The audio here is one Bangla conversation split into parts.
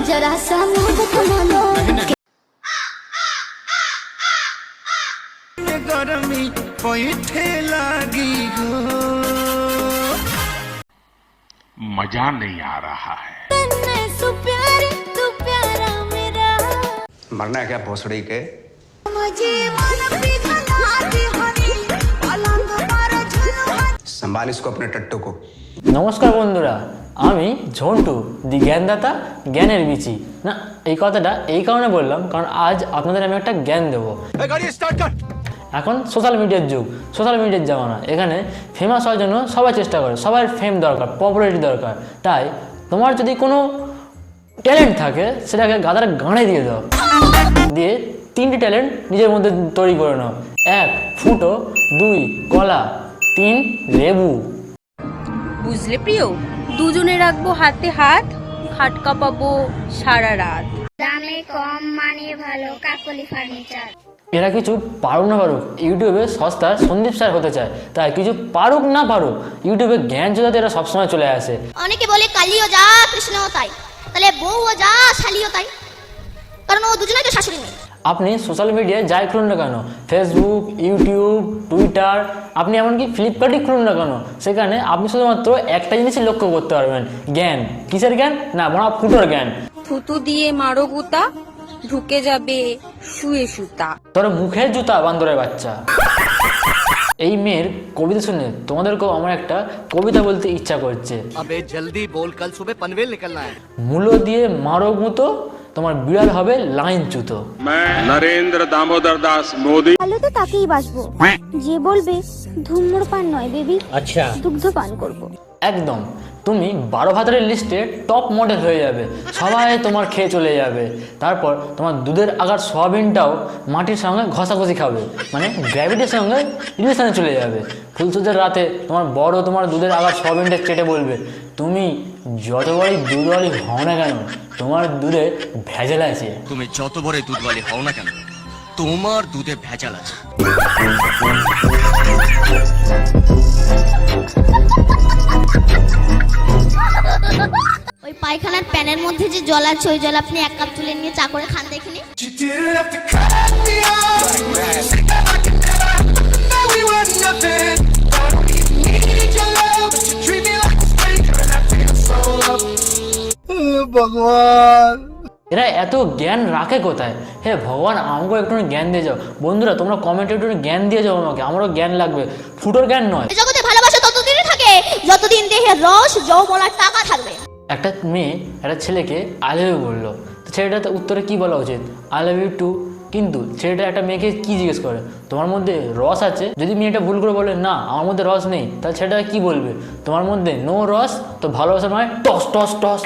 जरा सा मुझ थमा लो गरमी पैठे लागी हो मजा नहीं आ रहा है। तू प्यारा मेरा मरना है क्या भोसड़ी के? मुझे मन पिघलाती हनी पलंग पर झुलवा संभाल इसको अपने टट्टू को। নমস্কার বন্ধুরা, আমি ঝন্টু দি জ্ঞানদাতা জ্ঞানের বিচি। না, এই কথাটা এই কারণে বললাম কারণ আজ আপনাদের আমি একটা জ্ঞান দেবো। এখন সোশ্যাল মিডিয়ার যুগ, সোশ্যাল মিডিয়ার জামানা। এখানে ফেমাস হওয়ার জন্য সবাই চেষ্টা করে, সবার ফেম দরকার, পপুলারিটি দরকার। তাই তোমার যদি কোনো ট্যালেন্ট থাকে সেটাকে গাদার গানে দিয়ে দাও, দিয়ে 3টি ট্যালেন্ট নিজের মধ্যে তৈরি করে নাও। 1 ফুটো, 2 কলা, 3 লেবু। বুঝলে প্রিয়, দুজনে রাখবো হাতে হাত, খাট কাঁপাবো সারা রাত। দামে কম মানে ভালো কাকলি ফার্নিচার। এরা কিছু পারুক না পারুক ইউটিউবে সস্তার সন্দীপ স্যার হতে চায়। তাই কিছু পারুক না পারুক ইউটিউবে জ্ঞান জোগাতে এরা সবসময় চলে আসে। অনেকে বলে কালিও যা কৃষ্ণও তাই, তাহলে বউও যা শালিও তাই, কারণ ও দুজনেই তো শাশুড়ি নেই। আপনি সোশ্যাল মিডিয়ায় যাই খুলুন না কেন, ফেসবুক, ইউটিউব, টুইটার, আপনি এমনকি ফ্লিপকার্টই খুলুন না কেন, সেখানে আপনি শুধুমাত্র একটা জিনিসই লক্ষ্য করতে পারবেন, জ্ঞান। কিসের জ্ঞান? না, বড় ফুটোর জ্ঞান। থুতু দিয়ে মারো গুতা, ঢুকে যাবে শুয়ে সুতা। তোর মুখের জুতা বান্দরের বাচ্চা। এই মেয়ের কবিতা শুনে তোমাদেরকেও আমার একটা কবিতা বলতে ইচ্ছা করছে। अबे जल्दी बोल, कल सुबह पनवेल निकलना है। মূলো দিয়ে মারো গুঁতো, তোমার বিড়াল হবে লাইন চুতো। मैं नरेंद्र दामोदर दास मोदी ভালো তো তাকেই বাসবো যে বলবে ধূম্রপান নয় বেবি, আচ্ছা দুগ্ধপান করব। একদম, তুমি 12 ভাতারের লিস্টে টপ মডেল হয়ে যাবে, সবাই তোমার খেয়ে চলে যাবে। তারপর তোমার দুধের আগার সোয়াবিনটাও মাটির সঙ্গে ঘষাঘষি খাবে, মানে গ্র্যাভিটির সঙ্গে রিলেশনে চলে যাবে। ফুলসজ্জার রাতে তোমার দুধের আগার সোয়াবিনটা চেটে বলবে, তুমি যত বড়ই দুধওয়ালি হও না কেন, তোমার দুধে ভেজাল আছে। তুমি যত বড় দুধওয়ালি হও না কেন, তোমার দুধে ভেজাল আছে। ওই পায়খানার প্যানের মধ্যে যে জল আছে ওই জল আপনি 1 কাপ তুলে নিয়ে চা করে খান দেখিনি। भगवान এরা এত জ্ঞান রাখে কোথায়? হে ভগবান, আমাকে একটু জ্ঞান দিয়ে যাও। বন্ধুরা, তোমরা কমেন্টে একটু জ্ঞান দিয়ে যাও আমাকে, আমারও জ্ঞান লাগবে, ফুটোর জ্ঞান নয়। এই জগতে ভালোবাসা ততদিনই থাকে যতদিন দেহে রস যৌবন আর টাকা থাকবে। একটা মেয়ে একটা ছেলেকে আই লাভ ইউ বললো, তো ছেলেটাতে উত্তরে কি বলা উচিত? I love you too. কিন্তু ছেলেটা একটা মেয়েকে কি জিজ্ঞেস করে, তোমার মধ্যে রস আছে? যদি মেয়েটা ভুল করে বলে না আমার মধ্যে রস নেই, তাহলে ছেলেটা কি বলবে? তোমার মধ্যে নো রস তো ভালোবাসা নয়, টস টস টস।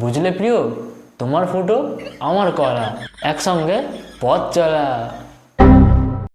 বুঝলে প্রিয়, তোমার ফুটো আমার কলা, একসঙ্গে পথ চলা।